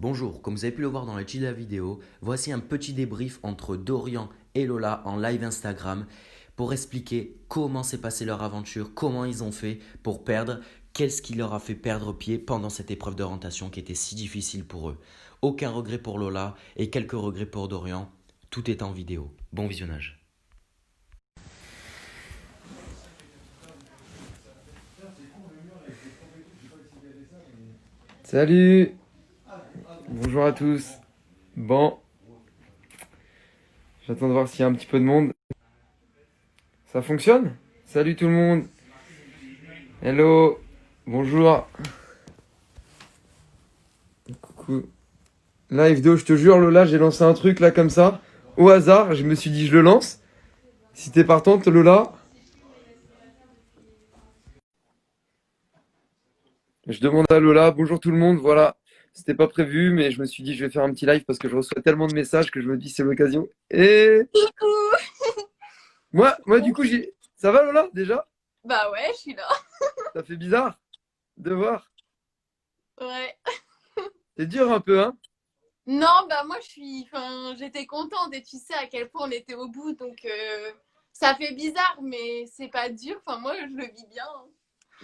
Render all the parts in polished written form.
Bonjour, comme vous avez pu le voir dans le titre de la vidéo, voici un petit débrief entre Dorian et Lola en live Instagram pour expliquer comment s'est passée leur aventure, comment ils ont fait pour perdre, qu'est-ce qui leur a fait perdre pied pendant cette épreuve d'orientation qui était si difficile pour eux. Aucun regret pour Lola et quelques regrets pour Dorian, tout est en vidéo. Bon visionnage. Salut, bonjour à tous. Bon, j'attends de voir s'il y a un petit peu de monde. Ça fonctionne? Salut tout le monde. Hello, bonjour. Coucou. Live 2, je te jure Lola, j'ai lancé un truc là comme ça, au hasard, je me suis dit je le lance. Si t'es partante Lola. Je demande à Lola, bonjour tout le monde, voilà. C'était pas prévu, mais je me suis dit je vais faire un petit live parce que je reçois tellement de messages que je me dis c'est l'occasion. Et Coucou. moi du coup j'ai... Ça va Lola déjà? Bah ouais, je suis là. Ça fait bizarre de voir. Ouais. C'est dur un peu, hein? Non, bah moi j'étais contente et tu sais à quel point on était au bout, donc ça fait bizarre, mais c'est pas dur. Enfin moi je le vis bien.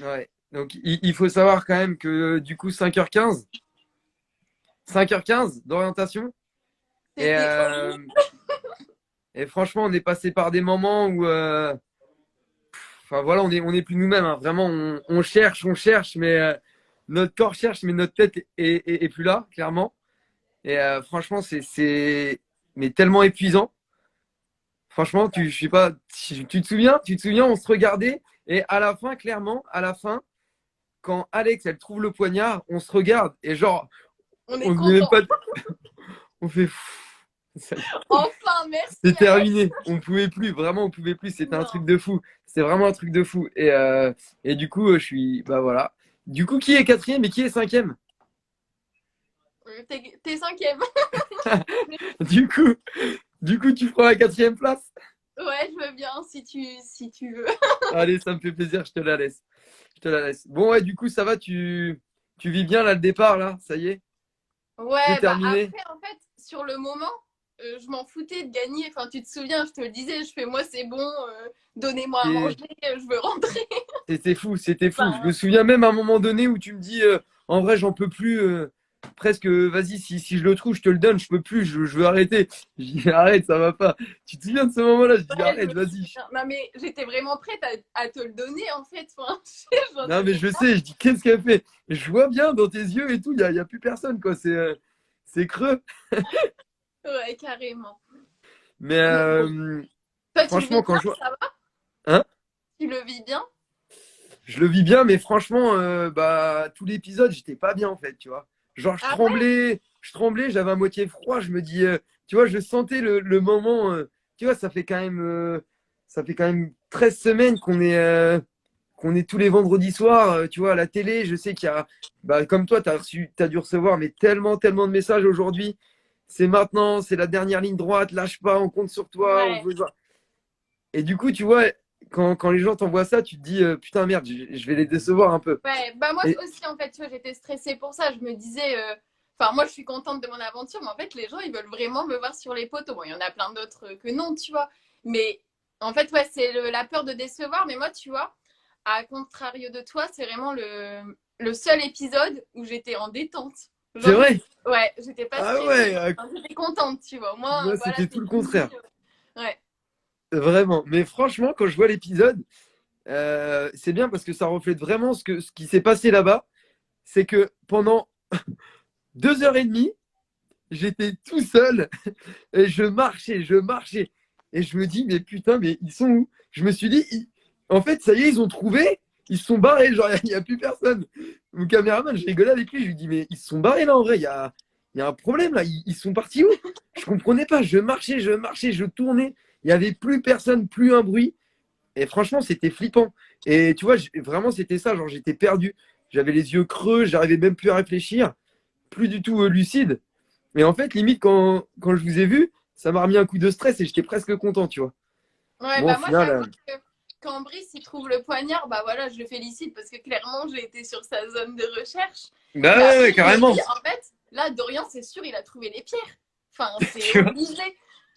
Ouais. Donc il faut savoir quand même que du coup 5h15 d'orientation. Et, C'était horrible. et franchement, on est passé par des moments où, enfin voilà, on est plus nous-mêmes, hein. Vraiment, on cherche, mais notre corps cherche, mais notre tête est plus là, clairement. Et franchement, mais tellement épuisant. Franchement, je sais pas, tu te souviens, on se regardait et à la fin, clairement, à la fin, quand Alex, elle trouve le poignard, on se regarde et genre, On est on n'est même content. pas, on fait, Enfin, merci c'est Alex. terminé. On pouvait plus, vraiment, on pouvait plus. C'était un Non. truc de fou. C'était vraiment un truc de fou. Et du coup, je suis, bah voilà. Du coup, qui est quatrième et qui est cinquième? T'es cinquième. Du coup, tu prends la quatrième place? Ouais, je veux bien si tu veux. Allez, ça me fait plaisir, je te la laisse. Je te la laisse. Bon, ouais, du coup, ça va, tu vis bien là le départ, là, ça y est, c'est Ouais, bah terminé. après en fait sur le moment je m'en foutais de gagner. Enfin, tu te souviens, je te le disais, je fais moi c'est bon, donnez-moi à manger, Et je veux rentrer. c'était fou, c'était fou. Je me Enfin, souviens même à un moment donné où tu me dis, en vrai, j'en peux plus. Presque, vas-y, si je le trouve, je te le donne. Je peux plus, je veux arrêter. Je dis, arrête, ça va pas. Tu te souviens de ce moment-là? Je dis, ouais, je arrête, me vas-y. souviens. Non mais j'étais vraiment prête à te le donner en fait. Enfin, j'en Non, mais avais. je sais. Je dis, qu'est-ce qu'elle fait? Je vois bien dans tes yeux et tout. Il y a plus personne, quoi. C'est creux. Ouais, carrément. Mais Mais bon, toi tu le vis franchement, quand bien, je vois, ça va? hein, Tu le vis bien? je le vis bien, mais franchement, bah, tout l'épisode, j'étais pas bien en fait, tu vois. Genre, Ah ouais? je tremblais, j'avais à moitié froid. Je me dis, tu vois, je sentais le moment. Tu vois, ça fait quand même 13 semaines qu'on est tous les vendredis soirs, tu vois, à la télé. Je sais qu'il y a, bah, comme toi, t'as dû recevoir, mais tellement de messages aujourd'hui. C'est maintenant, c'est la dernière ligne droite, lâche pas, on compte sur toi, on Ouais. veut. Et du coup, tu vois, quand les gens t'envoient ça, tu te dis, putain, merde, je vais les décevoir un peu. Ouais, bah moi Et aussi en fait, tu vois, j'étais stressée pour ça. Je me disais, enfin moi je suis contente de mon aventure, mais en fait les gens ils veulent vraiment me voir sur les poteaux. Bon, il y en a plein d'autres que non, tu vois. Mais en fait, ouais, c'est la peur de décevoir. Mais moi, tu vois, à contrario de toi, c'est vraiment le seul épisode où j'étais en détente. c'est Genre, vrai. ouais, j'étais pas Ah stressée. ouais, Enfin, j'étais contente, tu vois. Au moins, moi, voilà, c'était tout c'est le fini. contraire. Ouais. Vraiment. Mais franchement, quand je vois l'épisode, c'est bien parce que ça reflète vraiment ce qui s'est passé là-bas. C'est que pendant 2h30, j'étais tout seul et je marchais. Et je me dis, mais putain, mais ils sont où? Je me suis dit, en fait, ça y est, ils ont trouvé, ils se sont barrés, genre, il n'y a plus personne. Mon caméraman, je rigolais avec lui, je lui dis, mais ils se sont barrés là, en vrai, il y a un problème là, ils sont partis où? Je comprenais pas, je marchais, je tournais, il n'y avait plus personne, plus un bruit. Et franchement, c'était flippant. Et tu vois, vraiment, c'était ça, genre, j'étais perdu. J'avais les yeux creux, j'arrivais même plus à réfléchir, plus du tout lucide. Mais en fait, limite, quand je vous ai vu, ça m'a remis un coup de stress et j'étais presque content, tu vois. Ouais, Bon, au bah moi final, j'avoue que quand Brice il trouve le poignard, bah voilà, je le félicite parce que clairement j'ai été sur sa zone de recherche. bah Mais ouais, ouais, après je me dis, carrément. en fait, Là, Dorian, c'est sûr, il a trouvé les pierres. Enfin, c'est Tu vois. obligé.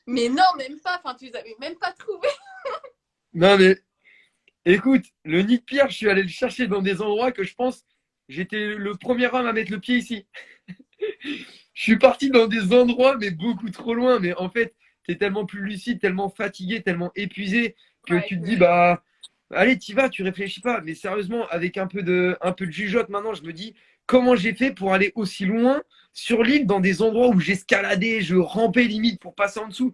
Mais non, même pas. Enfin, tu les avais même pas trouvées. Non, mais écoute, le nid de pierre, je suis allé le chercher dans des endroits que je pense, j'étais le premier homme à mettre le pied ici. Je suis parti dans des endroits, mais beaucoup trop loin. Mais en fait, tu es tellement plus lucide, tellement fatigué, tellement épuisé que Ouais, tu te dis, bah, allez, t'y vas, tu réfléchis pas. Mais sérieusement, avec un peu de jugeote maintenant, je me dis, comment j'ai fait pour aller aussi loin sur l'île dans des endroits où j'escaladais, je rampais limite pour passer en dessous.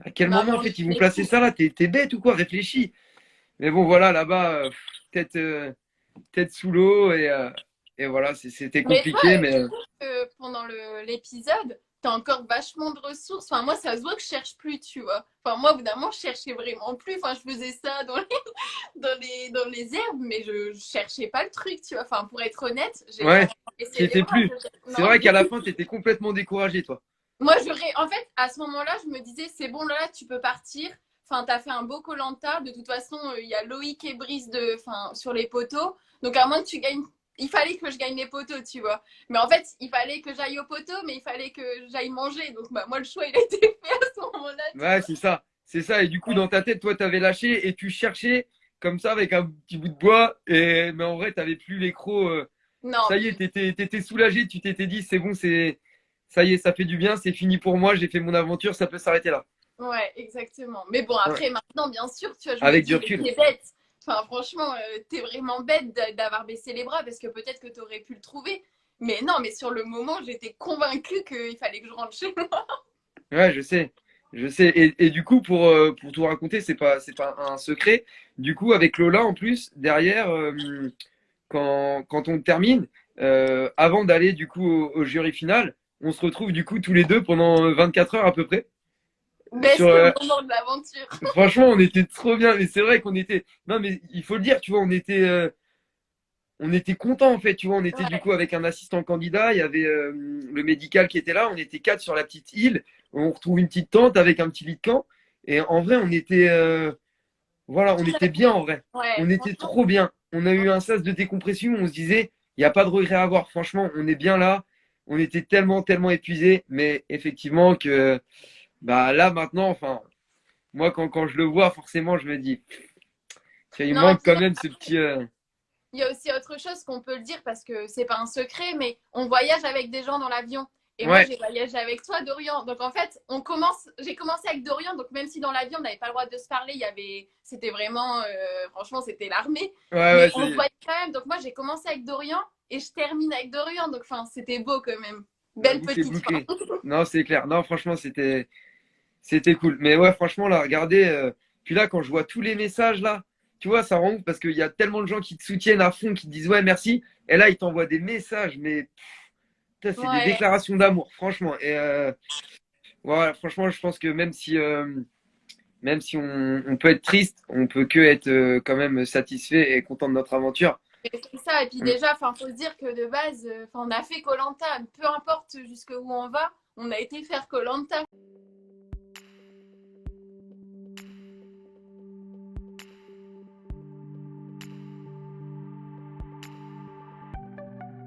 À quel non, moment, mais en on fait, ils vont est placer fous. ça là? T'es bête ou quoi? Réfléchis. Mais bon, voilà, là-bas, tête, tête sous l'eau et voilà, c'était Mais toi, compliqué, mais je trouve que pendant l'épisode, t'as encore vachement de ressources. Enfin, moi, ça se voit que je cherche plus, tu vois. Enfin, moi, évidemment, je cherchais vraiment plus. Enfin, je faisais ça dans les herbes, mais je cherchais pas le truc, tu vois. Enfin, pour être honnête, j'ai ouais, carrément t'y baissé les étais bras. plus. C'est Non, vrai qu'à la fin, t'étais complètement découragé, toi. moi, en fait, à ce moment-là, je me disais, c'est bon, là, tu peux partir. Enfin, t'as fait un beau koh. De toute façon, il y a Loïc et Brice enfin, sur les poteaux. Donc, à moins que tu gagnes, il fallait que je gagne les poteaux, tu vois. Mais en fait, il fallait que j'aille au poteau, mais il fallait que j'aille manger. Donc, bah, moi, le choix, il a été fait à ce moment-là, tu Ouais, vois. c'est ça. C'est ça. Et du coup, dans ta tête, toi, t'avais lâché et tu cherchais comme ça avec un petit bout de bois. Mais en vrai, t'avais plus les crocs. Non, Ça y est, t'étais soulagé. Tu t'étais dit, c'est bon, ça y est, ça fait du bien. C'est fini pour moi. J'ai fait mon aventure. Ça peut s'arrêter là. ouais, exactement. Mais bon, Ouais. après, maintenant, bien sûr, tu vois, je me Avec du dis, mais recul. t'es bête. Enfin, franchement, t'es vraiment bête d'avoir baissé les bras parce que peut-être que t'aurais pu le trouver. Mais non, mais sur le moment, j'étais convaincue qu'il fallait que je rentre chez moi. Ouais, je sais. Je sais. Et du coup, pour tout raconter, c'est pas un secret. Du coup, avec Lola, en plus, derrière, quand on termine, avant d'aller du coup au jury final, on se retrouve du coup tous les deux pendant 24 heures à peu près. Sur, Best moment de l'aventure. franchement, on était trop bien. Mais c'est vrai qu'on était. Non, mais il faut le dire, tu vois, on était contents en fait. Tu vois, on était du Ouais, coup avec un assistant candidat. Il y avait le médical qui était là. On était quatre sur la petite île. On retrouve une petite tente avec un petit lit de camp. Et en vrai, on était, voilà, on tout était bien à en vrai. ouais, On était franchement, trop bien. On a eu un sas de décompression. On se disait, il n'y a pas de regret à avoir. Franchement, on est bien là. On était tellement, tellement épuisés. Mais effectivement que, bah là maintenant, enfin, moi quand je le vois, forcément, je me dis, il non, et manque puis quand même ce petit. il y a aussi autre chose qu'on peut le dire parce que c'est pas un secret, mais on voyage avec des gens dans l'avion. Et moi, Ouais, j'ai voyagé avec toi, Dorian. Donc en fait, j'ai commencé avec Dorian. Donc même si dans l'avion, on n'avait pas le droit de se parler, c'était vraiment, franchement, c'était l'armée. ouais, Mais ouais, on se c'est. voyait quand même. Donc moi, j'ai commencé avec Dorian et je termine avec Dorian. Donc enfin, c'était beau quand même. La Belle boucle est petite fin. bouclée. Non, c'est clair. Non, franchement, c'était cool. Mais ouais, franchement, là, regardez. Puis là, quand je vois tous les messages là, tu vois, ça rend ouf parce qu'il y a tellement de gens qui te soutiennent à fond, qui te disent ouais, merci. Et là, ils t'envoient des messages, mais putain, c'est des Ouais. déclarations d'amour, franchement. Et voilà, franchement, je pense que même si on peut être triste, on peut que être quand même satisfait et content de notre aventure. Et c'est ça. Et puis Mm. déjà, enfin, faut se dire que de base, on a fait koh. Peu importe jusqu'où on va, on a été faire koh.